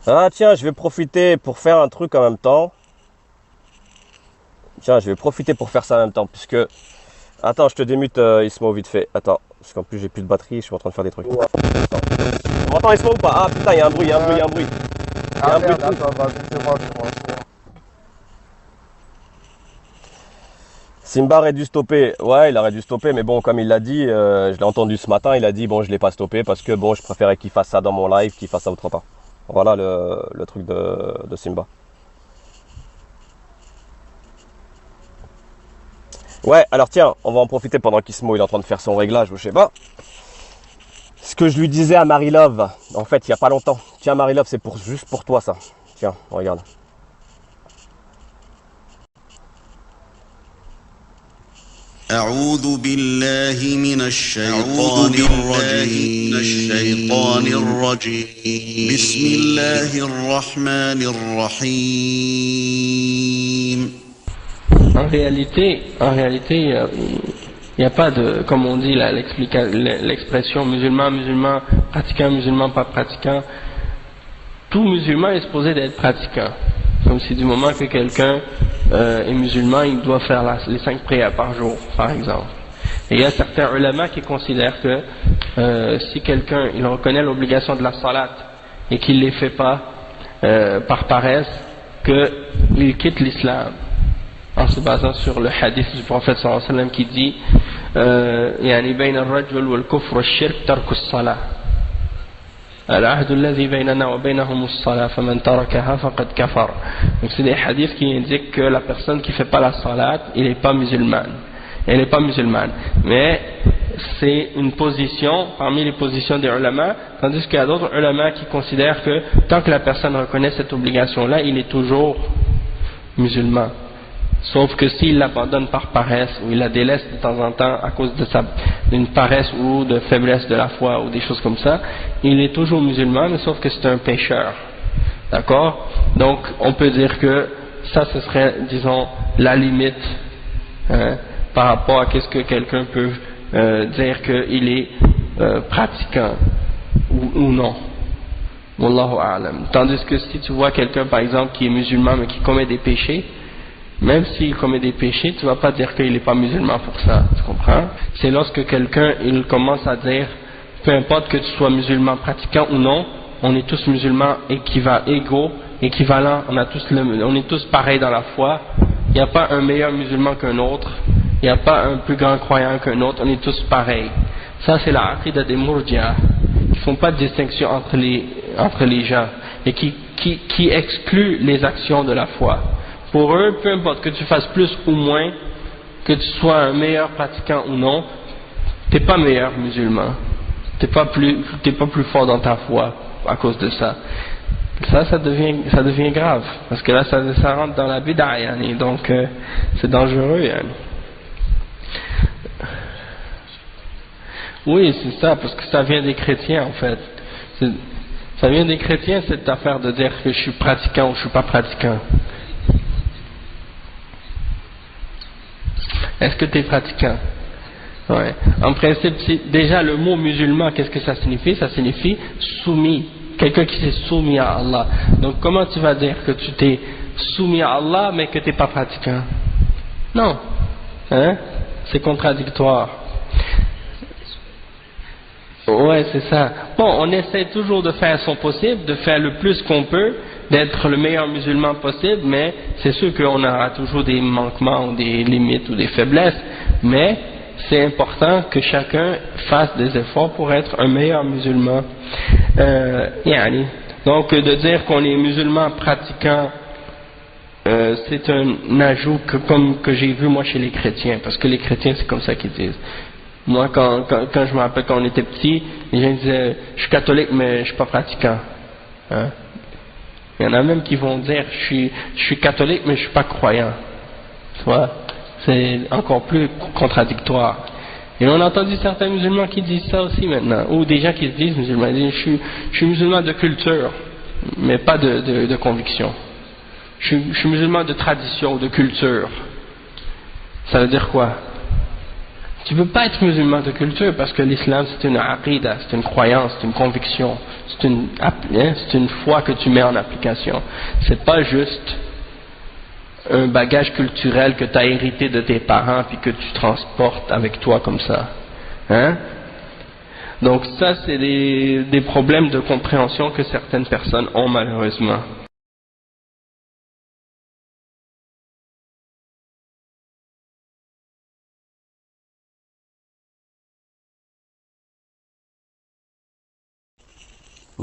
Ah tiens, je vais profiter pour faire un truc en même temps. Tiens, je vais profiter pour faire ça en même temps, puisque... Attends, je te démute Ismo vite fait. Attends, parce qu'en plus j'ai plus de batterie, je suis en train de faire des trucs. Attends. Tu m'entends Ismo ou pas? Ah putain, il y a un bruit. Il y a un bruit de fou. Attends, c'est moi. Simba aurait dû stopper. Ouais, il aurait dû stopper, mais bon, comme il l'a dit, je l'ai entendu ce matin, il a dit, bon, je l'ai pas stoppé, parce que bon, je préférais qu'il fasse ça dans mon live, qu'il fasse ça autre part. Voilà le truc de Simba. Ouais, alors tiens, on va en profiter pendant qu'Ismo il est en train de faire son réglage ou je sais pas. Ce que je lui disais à Marie-Love, en fait, il y a pas longtemps. Tiens, Marie-Love, c'est juste pour toi ça. Tiens, regarde. أعوذ بالله من الشيطان الرجيم بسم الله الرحمن الرحيم. En réalité, il n'y a pas de, comme on dit là, l'expression musulman, pratiquant, musulman, pas pratiquant. Tout musulman est supposé d'être pratiquant. Comme si du moment que quelqu'un est musulman, il doit faire les 5 prières par jour, par exemple. Et il y a certains ulama qui considèrent que si quelqu'un il reconnaît l'obligation de la salat et qu'il ne les fait pas par paresse, qu'il quitte l'islam, en se basant sur le hadith du prophète sallallahu alayhi wa sallam qui dit يعني بين الرجل والكفر والشرك ترك الصلاة العهد الذي بيننا وبينهم الصلاة فمن تركها فقد كفر. Donc c'est des hadiths qui indiquent que la personne qui fait pas la salat, il n'est pas musulmane. Elle n'est pas musulmane. Mais c'est une position parmi les positions des ulama, tandis qu'il y a d'autres ulama qui considèrent que tant que la personne reconnaît cette obligation-là, il est toujours musulman. Sauf que s'il l'abandonne par paresse ou il la délaisse de temps en temps à cause d'une paresse ou de faiblesse de la foi ou des choses comme ça, il est toujours musulman, mais sauf que c'est un pécheur. D'accord? Donc on peut dire que ça ce serait, disons, la limite par rapport à qu'est-ce que quelqu'un peut dire qu'il est pratiquant ou non. Wallahu a'lam. Tandis que si tu vois quelqu'un par exemple qui est musulman mais qui commet des péchés, même s'il commet des péchés, tu ne vas pas dire qu'il n'est pas musulman pour ça, tu comprends? C'est lorsque quelqu'un il commence à dire, peu importe que tu sois musulman pratiquant ou non, on est tous musulmans équivalents, on est tous pareils dans la foi, il n'y a pas un meilleur musulman qu'un autre, il n'y a pas un plus grand croyant qu'un autre, on est tous pareils. Ça c'est la aqida des Murji'a, qui ne font pas de distinction entre les gens, et qui excluent les actions de la foi. Pour eux, peu importe que tu fasses plus ou moins, que tu sois un meilleur pratiquant ou non, tu n'es pas meilleur musulman. Tu n'es pas plus fort dans ta foi à cause de ça. Ça devient grave. Parce que là, ça rentre dans la bid'a, yani, donc c'est dangereux. Yani. Oui, c'est ça, parce que ça vient des chrétiens en fait. Ça vient des chrétiens cette affaire de dire que je suis pratiquant ou je suis pas pratiquant. Est-ce que tu es pratiquant? Ouais. En principe, déjà le mot musulman, qu'est-ce que ça signifie? Ça signifie soumis, quelqu'un qui s'est soumis à Allah. Donc comment tu vas dire que tu t'es soumis à Allah mais que tu n'es pas pratiquant? Non, hein? C'est contradictoire. Ouais, c'est ça. Bon, on essaie toujours de faire son possible, de faire le plus qu'on peut, d'être le meilleur musulman possible, mais c'est sûr qu'on aura toujours des manquements ou des limites ou des faiblesses, mais c'est important que chacun fasse des efforts pour être un meilleur musulman. Donc de dire qu'on est musulman pratiquant, c'est un ajout que j'ai vu moi chez les chrétiens, parce que les chrétiens c'est comme ça qu'ils disent. Moi quand je me rappelle quand on était petit, les gens disaient je suis catholique mais je suis pas pratiquant. Hein? Il y en a même qui vont dire je suis catholique mais je suis pas croyant. Tu vois, c'est encore plus contradictoire. Et on a entendu certains musulmans qui disent ça aussi maintenant, ou des gens qui se disent musulmans, ils disent je suis musulman de culture, mais pas de conviction. Je suis musulman de tradition ou de culture. Ça veut dire quoi? Tu ne peux pas être musulman de culture parce que l'islam c'est une aqida, c'est une croyance, c'est une conviction, c'est une foi que tu mets en application. C'est pas juste un bagage culturel que tu as hérité de tes parents puis que tu transportes avec toi comme ça. Hein? Donc ça c'est des problèmes de compréhension que certaines personnes ont malheureusement.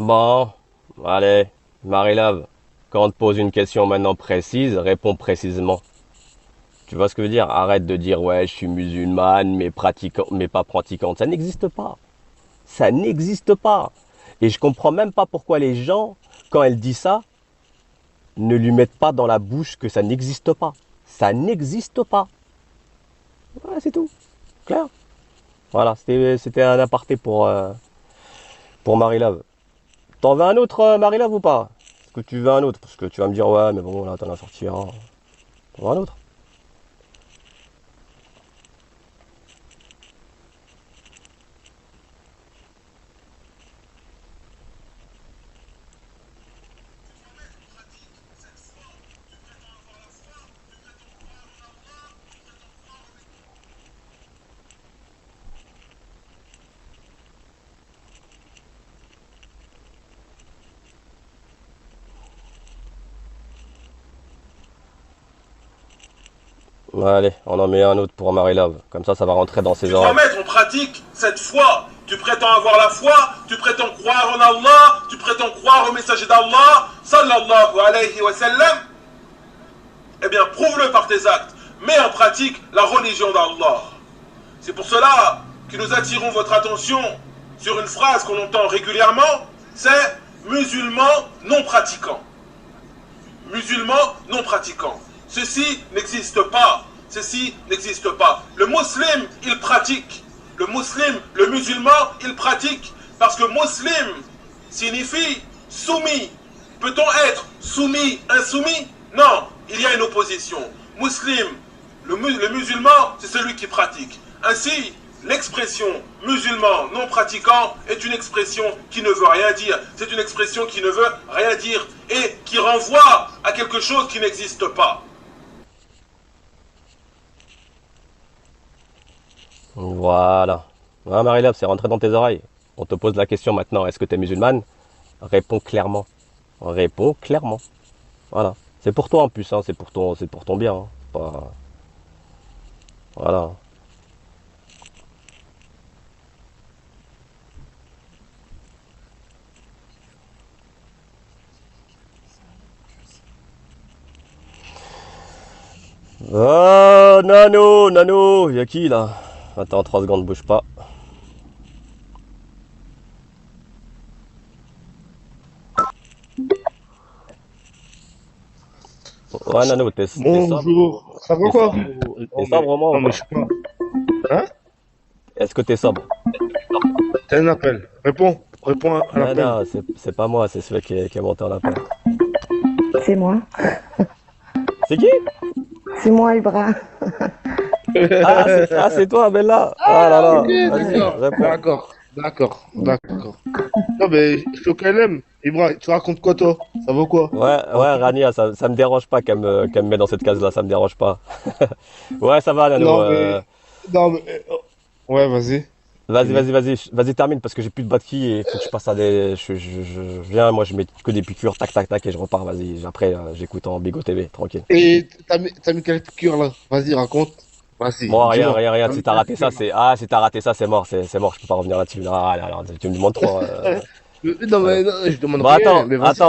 Bon, allez, Marie-Lave, quand on te pose une question maintenant précise, réponds précisément. Tu vois ce que je veux dire? Arrête de dire ouais, je suis musulmane, mais pas pratiquante. Ça n'existe pas. Ça n'existe pas. Et je comprends même pas pourquoi les gens, quand elle dit ça, ne lui mettent pas dans la bouche que ça n'existe pas. Ça n'existe pas. Voilà, c'est tout. Clair? Voilà, c'était un aparté pour Marie-Lave. T'en veux un autre, Marie-Lave, ou pas? Est-ce que tu veux un autre? Parce que tu vas me dire, ouais, mais bon, là, t'en as sorti un. T'en veux un autre? Allez, on en met un autre pour Marie-Love. Comme ça va rentrer dans ses Tu dois oreilles. mettre en pratique cette foi. Tu prétends avoir la foi, tu prétends croire en Allah, tu prétends croire au messager d'Allah, sallallahu alayhi wa sallam. Eh bien, prouve-le par tes actes. Mets en pratique la religion d'Allah. C'est pour cela que nous attirons votre attention sur une phrase qu'on entend régulièrement, c'est musulman non pratiquant. Musulman non pratiquant. Ceci n'existe pas. Ceci n'existe pas. Le musulman, il pratique. Le musulman, le musulman, il pratique. Parce que muslim signifie soumis. Peut-on être soumis, insoumis? Non, il y a une opposition. Muslim, le musulman, c'est celui qui pratique. Ainsi, l'expression musulman non pratiquant est une expression qui ne veut rien dire. C'est une expression qui ne veut rien dire et qui renvoie à quelque chose qui n'existe pas. Voilà. Ah, Marie-Love, c'est rentré dans tes oreilles. On te pose la question maintenant, est-ce que tu es musulmane? Réponds clairement. Réponds clairement. Voilà. C'est pour toi en plus, hein. C'est pour ton bien. Hein. Pas... Voilà. Oh, Nano, y'a qui là? Attends, 3 secondes, bouge pas. Ouais, Nano, t'es sobre? Bonjour. Ça va T'es quoi? sobre, t'es sobre vraiment Non, ou mais pas? je sais pas. Hein? Est-ce que t'es sobre? T'as un appel. Réponds à Non, l'appel. non, c'est pas moi, c'est celui qui est monté en appel. C'est moi. C'est qui? C'est moi, Ibra. Ah, c'est toi, Bella. Ah là là, Ok, vas-y, réponds. d'accord. Non, mais je suis au KLM. Ibra, tu racontes quoi, toi? Ça va quoi? Ouais, Rania, ça me dérange pas qu'elle me met dans cette case-là, ça me dérange pas. Ouais, ça va, Nano. Non, mais. Ouais, vas-y. Vas-y, termine parce que j'ai plus de batterie et faut que je passe à des. Je viens, moi je mets que des piqûres, tac, et je repars, vas-y. Après, j'écoute en Bigo TV, tranquille. Et t'as mis quelle piqûre là? Vas-y, raconte. Vas-y. Bon, dis-moi. rien. Si t'as raté ça, si t'as raté ça, c'est mort, je peux pas revenir là-dessus. Alors, tu me demandes trop. Non, mais non, je demande Bon, rien. Mais vas-y.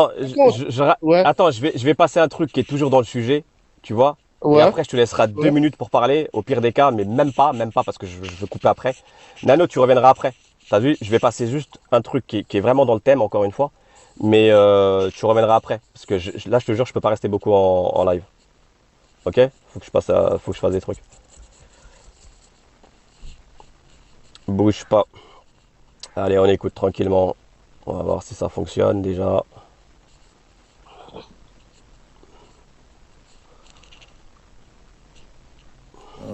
Ouais. Attends, je vais passer un truc qui est toujours dans le sujet, tu vois. Et Ouais. après, je te laisserai 2 minutes pour parler, au pire des cas, mais même pas parce que je veux couper après. Nano, tu reviendras après. T'as vu, je vais passer juste un truc qui est vraiment dans le thème, encore une fois. Mais tu reviendras après. Parce que là, je te jure, je peux pas rester beaucoup en live. Ok? Faut que je fasse des trucs. Bouge pas. Allez, on écoute tranquillement. On va voir si ça fonctionne déjà.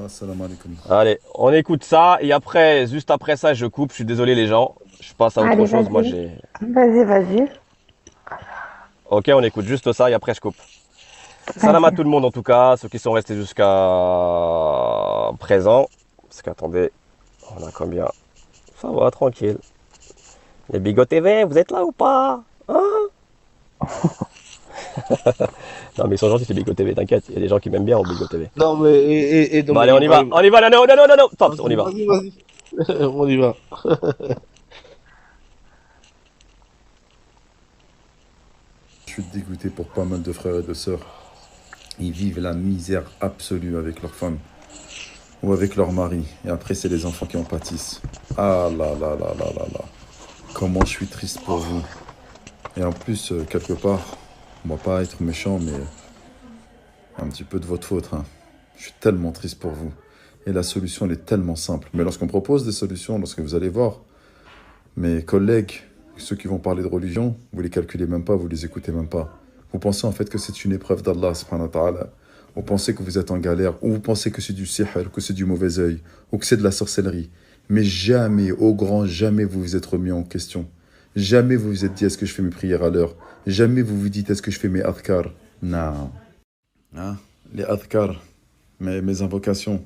Salam alaikum. Allez, on écoute ça et après, juste après ça, je coupe. Je suis désolé les gens. Je passe à autre Allez, chose. Moi, vas-y. Vas-y. Ok, on écoute juste ça et après je coupe. Salam à tout le monde en tout cas, ceux qui sont restés jusqu'à présent. Parce qu'attendez, on a combien? Ça va, tranquille. Les Bigo TV, vous êtes là ou pas? Hein? Non mais ils sont gentils ces Bigo TV, t'inquiète, il y a des gens qui m'aiment bien au Bigo TV. Non, mais. Bon allez, on y va, non, top, on y va. Vas-y. On y va. Je suis dégoûté pour pas mal de frères et de sœurs. Ils vivent la misère absolue avec leur femme ou avec leur mari. Et après, c'est les enfants qui en pâtissent. Ah là là là là là là. Comment je suis triste pour vous. Et en plus, quelque part, on va pas être méchant, mais un petit peu de votre faute. Hein. Je suis tellement triste pour vous. Et la solution, elle est tellement simple. Mais lorsqu'on propose des solutions, lorsque vous allez voir mes collègues, ceux qui vont parler de religion, vous les calculez même pas, vous les écoutez même pas. Vous pensez en fait que c'est une épreuve d'Allah subhanahu wa ta'ala. Vous pensez que vous êtes en galère, ou vous pensez que c'est du sihr, que c'est du mauvais œil, ou que c'est de la sorcellerie. Mais jamais, au grand jamais, vous vous êtes remis en question. Jamais vous vous êtes dit est-ce que je fais mes prières à l'heure. Jamais vous vous dites est-ce que je fais mes adhkar. Non. Hein? Les adhkar, mes invocations.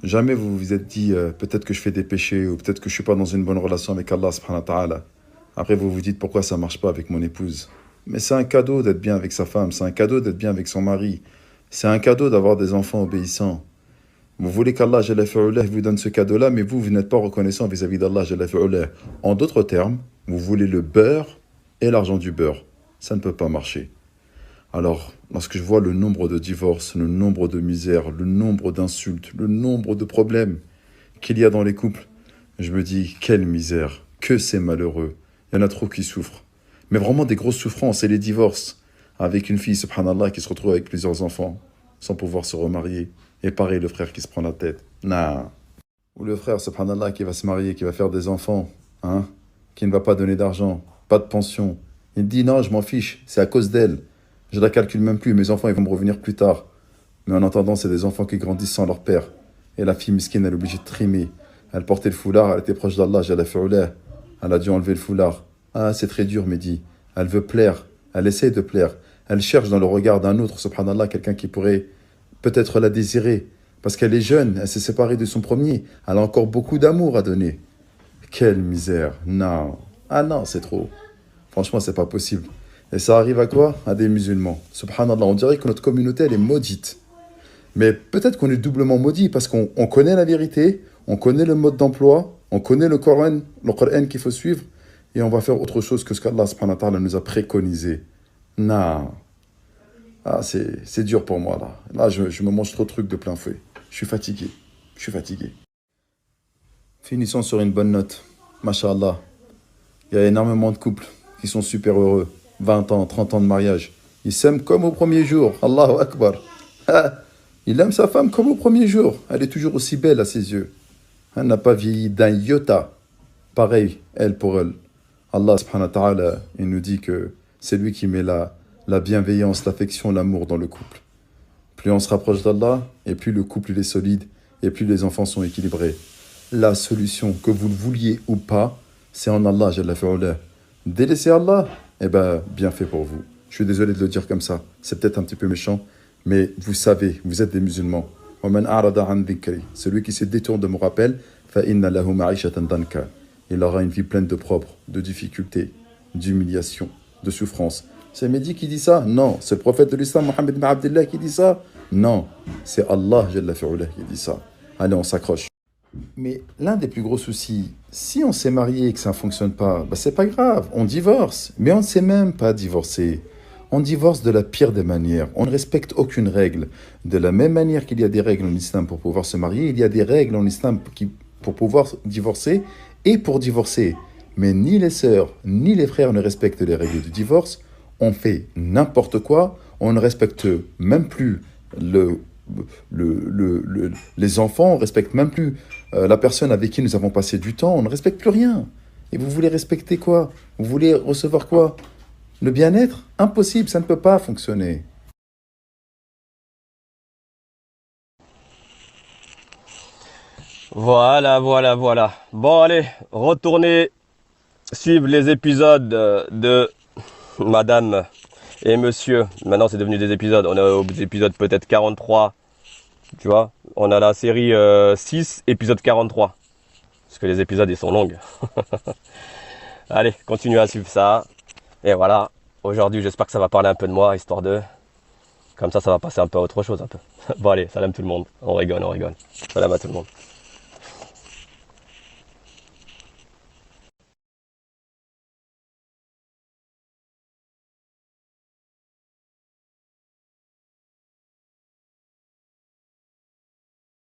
Jamais vous vous êtes dit peut-être que je fais des péchés, ou peut-être que je suis pas dans une bonne relation avec Allah subhanahu wa ta'ala. Après vous vous dites pourquoi ça marche pas avec mon épouse. Mais c'est un cadeau d'être bien avec sa femme, c'est un cadeau d'être bien avec son mari. C'est un cadeau d'avoir des enfants obéissants. Vous voulez qu'Allah Jalla fi'ulah vous donne ce cadeau-là, mais vous n'êtes pas reconnaissant vis-à-vis d'Allah Jalla fi'ulah. En d'autres termes, vous voulez le beurre et l'argent du beurre. Ça ne peut pas marcher. Alors, lorsque je vois le nombre de divorces, le nombre de misères, le nombre d'insultes, le nombre de problèmes qu'il y a dans les couples, je me dis, quelle misère, que c'est malheureux. Il y en a trop qui souffrent. Mais vraiment des grosses souffrances, et les divorces. Avec une fille, subhanallah, qui se retrouve avec plusieurs enfants, sans pouvoir se remarier. Et pareil, le frère qui se prend la tête. Nah. Ou le frère, subhanallah, qui va se marier, qui va faire des enfants, hein, qui ne va pas donner d'argent, pas de pension. Il dit, non, je m'en fiche, c'est à cause d'elle. Je la calcule même plus, mes enfants, ils vont me revenir plus tard. Mais en attendant, c'est des enfants qui grandissent sans leur père. Et la fille miskine, elle est obligée de trimer. Elle portait le foulard, elle était proche d'Allah, Jalla fi'ulah. Elle a dû enlever le foulard. Ah, c'est très dur, Mehdi. Elle veut plaire, elle essaie de plaire. Elle cherche dans le regard d'un autre, subhanallah, quelqu'un qui pourrait peut-être la désirer. Parce qu'elle est jeune, elle s'est séparée de son premier. Elle a encore beaucoup d'amour à donner. Quelle misère. Non. Ah non, c'est trop. Franchement, c'est pas possible. Et ça arrive à quoi? À des musulmans. Subhanallah, on dirait que notre communauté, elle est maudite. Mais peut-être qu'on est doublement maudit parce qu'on connaît la vérité, on connaît le mode d'emploi, on connaît le Coran qu'il faut suivre, et on va faire autre chose que ce qu'Allah subhanahu wa ta'ala nous a préconisé. Non. Ah, c'est dur pour moi, là. Là, je me mange trop de trucs de plein fouet. Je suis fatigué. Finissons sur une bonne note. Masha'Allah. Il y a énormément de couples qui sont super heureux. 20 ans, 30 ans de mariage. Ils s'aiment comme au premier jour. Allahu Akbar. Il aime sa femme comme au premier jour. Elle est toujours aussi belle à ses yeux. Elle n'a pas vieilli d'un iota. Pareil, elle pour elle. Allah subhanahu wa ta'ala, il nous dit que c'est lui qui met la bienveillance, l'affection, l'amour dans le couple. Plus on se rapproche d'Allah, et plus le couple il est solide, et plus les enfants sont équilibrés. La solution, que vous le vouliez ou pas, c'est en Allah, Jalla fi'ulah. Délaissez Allah, eh ben, bien fait pour vous. Je suis désolé de le dire comme ça, c'est peut-être un petit peu méchant, mais vous savez, vous êtes des musulmans. Celui qui se détourne de mon rappel, il aura une vie pleine de propres, de difficultés, d'humiliation, de souffrance. C'est Mehdi qui dit ça? Non. C'est le prophète de l'islam, Mohammed ibn Abdullah, qui dit ça? Non. C'est Allah, Jalla fi'ulah, qui dit ça. Allez, on s'accroche. Mais l'un des plus gros soucis, si on s'est marié et que ça ne fonctionne pas, bah c'est pas grave, on divorce. Mais on ne sait même pas divorcer. On divorce de la pire des manières. On ne respecte aucune règle. De la même manière qu'il y a des règles en islam pour pouvoir se marier, il y a des règles en islam pour pouvoir divorcer et pour divorcer. Mais ni les sœurs, ni les frères ne respectent les règles du divorce. On fait n'importe quoi. On ne respecte même plus les enfants. On ne respecte même plus la personne avec qui nous avons passé du temps. On ne respecte plus rien. Et vous voulez respecter quoi? Vous voulez recevoir quoi? Le bien-être? Impossible, ça ne peut pas fonctionner. Voilà. Bon, allez, retournez suivre les épisodes de Madame et Monsieur. Maintenant, c'est devenu des épisodes. On est aux épisodes peut-être 43. Tu vois, on a la série 6, épisode 43. Parce que les épisodes, ils sont longs. Allez, continuez à suivre ça. Et voilà, aujourd'hui, j'espère que ça va parler un peu de moi, histoire de... Comme ça va passer un peu à autre chose, un peu. Bon, allez, salam tout le monde. On rigole. Salam à tout le monde.